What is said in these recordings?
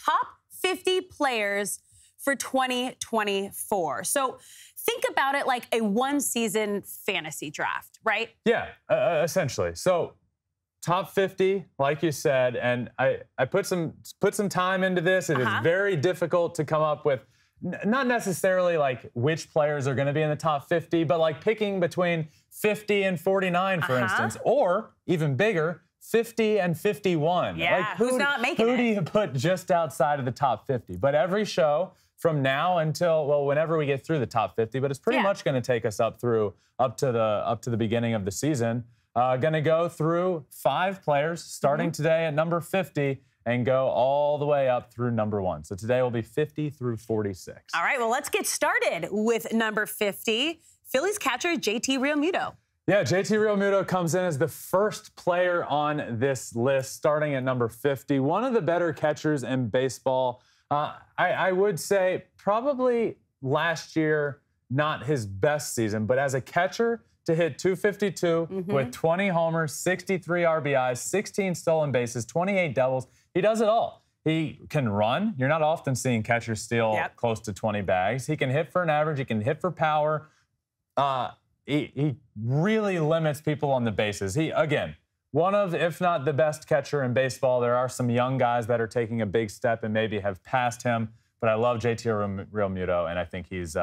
top 50 players for 2024. So think about it like a one-season fantasy draft, right? Yeah, essentially. So top 50, like you said, and I put some time into this. It is very difficult to come up with, not necessarily like which players are going to be in the top 50, but like picking between 50 and 49, for instance, or even bigger, 50 and 51. Yeah, like, who's not making it? Who do you put just outside of the top 50? But every show from now until, well, whenever we get through the top 50, but it's pretty much going to take us up to the beginning of the season. Going to go through 5 players, starting today at number 50, and go all the way up through number 1. So today will be 50 through 46. All right, well, let's get started with number 50, Phillies catcher JT Realmuto. Yeah, JT Realmuto comes in as the first player on this list, starting at number 50. One of the better catchers in baseball. I would say probably last year, not his best season, but as a catcher, to hit 252 with 20 homers, 63 RBIs, 16 stolen bases, 28 doubles. He does it all. He can run. You're not often seeing catchers steal close to 20 bags. He can hit for an average. He can hit for power. He really limits people on the bases. He, again, one of, if not the best catcher in baseball. There are some young guys that are taking a big step and maybe have passed him. But I love JT Realmuto, and I think he's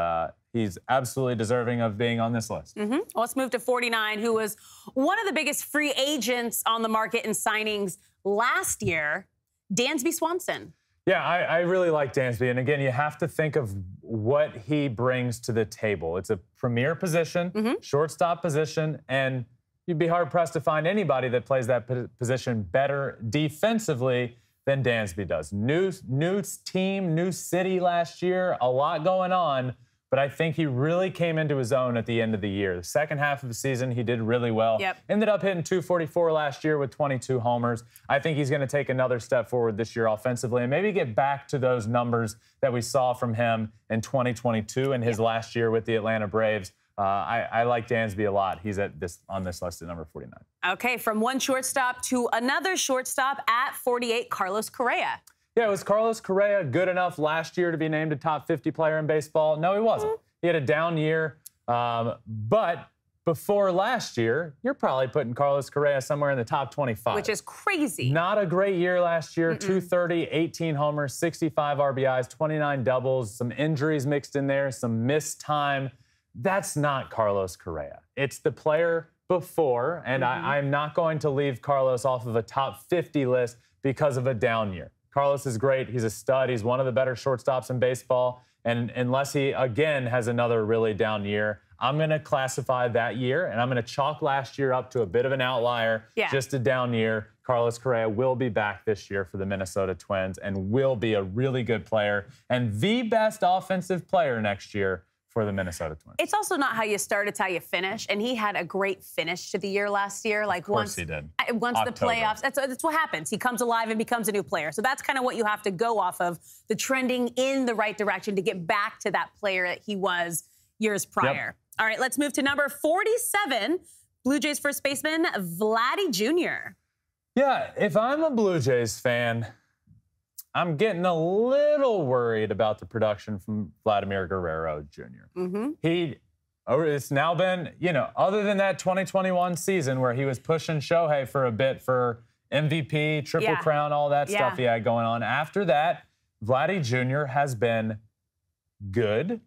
absolutely deserving of being on this list. Well, let's move to 49, who was one of the biggest free agents on the market in signings last year, Dansby Swanson. Yeah, I really like Dansby. And again, you have to think of what he brings to the table. It's a premier position, shortstop position, and you'd be hard-pressed to find anybody that plays that position better defensively than Dansby does. New team, new city last year, a lot going on. But I think he really came into his own at the end of the year. The second half of the season, he did really well. Ended up hitting 244 last year with 22 homers. I think he's going to take another step forward this year offensively and maybe get back to those numbers that we saw from him in 2022 and his last year with the Atlanta Braves. I like Dansby a lot. He's on this list at number 49. Okay, from one shortstop to another shortstop at 48, Carlos Correa. Yeah, was Carlos Correa good enough last year to be named a top 50 player in baseball? No, he wasn't. He had a down year. But before last year, you're probably putting Carlos Correa somewhere in the top 25. Which is crazy. Not a great year last year. 230, 18 homers, 65 RBIs, 29 doubles, some injuries mixed in there, some missed time. That's not Carlos Correa. It's the player before, and I'm not going to leave Carlos off of a top 50 list because of a down year. Carlos is great. He's a stud. He's one of the better shortstops in baseball. And unless he, again, has another really down year, I'm going to classify that year, and I'm going to chalk last year up to a bit of an outlier, just a down year. Carlos Correa will be back this year for the Minnesota Twins and will be a really good player and the best offensive player next year for the Minnesota Twins. It's also not how you start, it's how you finish. And he had a great finish to the year last year. Like once he did. Once the playoffs, that's what happens. He comes alive and becomes a new player. So that's kind of what you have to go off of, the trending in the right direction to get back to that player that he was years prior. All right, let's move to number 47, Blue Jays first baseman Vladdy Jr. Yeah, if I'm a Blue Jays fan, I'm getting a little worried about the production from Vladimir Guerrero Jr. It's now been, other than that 2021 season where he was pushing Shohei for a bit for MVP, Triple Crown, all that stuff he had going on. After that, Vladdy Jr. has been good,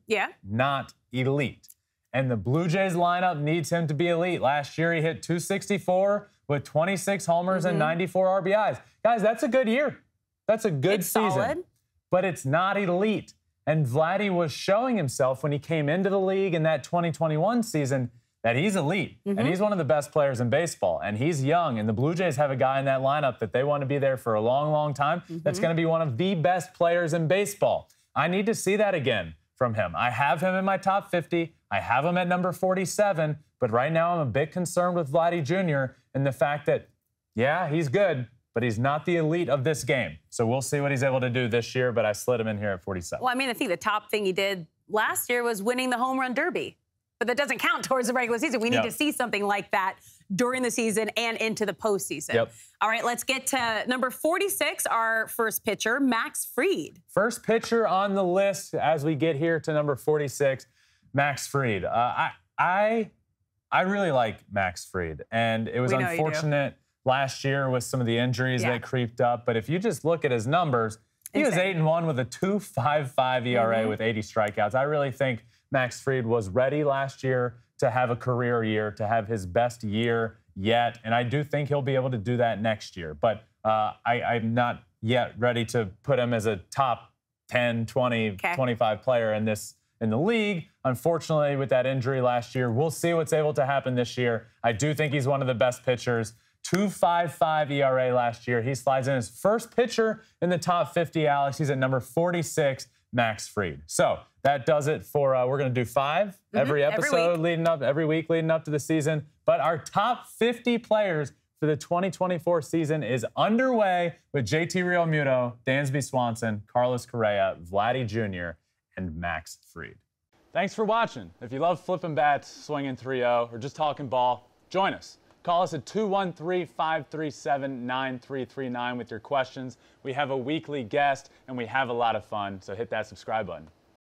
not elite. And the Blue Jays lineup needs him to be elite. Last year, he hit 264 with 26 homers and 94 RBIs. Guys, that's a good year. That's a good season. Solid. But it's not elite. And Vladdy was showing himself when he came into the league in that 2021 season that he's elite. And he's one of the best players in baseball. And he's young. And the Blue Jays have a guy in that lineup that they want to be there for a long, long time. That's going to be one of the best players in baseball. I need to see that again from him. I have him in my top 50. I have him at number 47. But right now I'm a bit concerned with Vladdy Jr. and the fact that, yeah, he's good, but he's not the elite of this game. So we'll see what he's able to do this year, but I slid him in here at 47. Well, I mean, I think the top thing he did last year was winning the home run derby. But that doesn't count towards the regular season. We need to see something like that during the season and into the postseason. Yep. All right, let's get to number 46, our first pitcher, Max Fried. First pitcher on the list as we get here to number 46, Max Fried. I really like Max Fried, and it was unfortunate last year with some of the injuries that creeped up. But if you just look at his numbers, he was 8-1 with a 2.55 ERA with 80 strikeouts. I really think Max Fried was ready last year to have a career year, to have his best year yet. And I do think he'll be able to do that next year. But I'm not yet ready to put him as a top 10, 20, 25 player in the league. Unfortunately, with that injury last year, we'll see what's able to happen this year. I do think he's one of the best pitchers. 2.55 ERA last year. He slides in as first pitcher in the top 50, Alex. He's at number 46, Max Fried. So that does it for, we're going to do 5 every episode every week leading up to the season. But our top 50 players for the 2024 season is underway with JT Realmuto, Dansby Swanson, Carlos Correa, Vladdy Jr., and Max Fried. Thanks for watching. If you love flipping bats, swinging 3-0, or just talking ball, join us. Call us at 213-537-9339 with your questions. We have a weekly guest, and we have a lot of fun, so hit that subscribe button.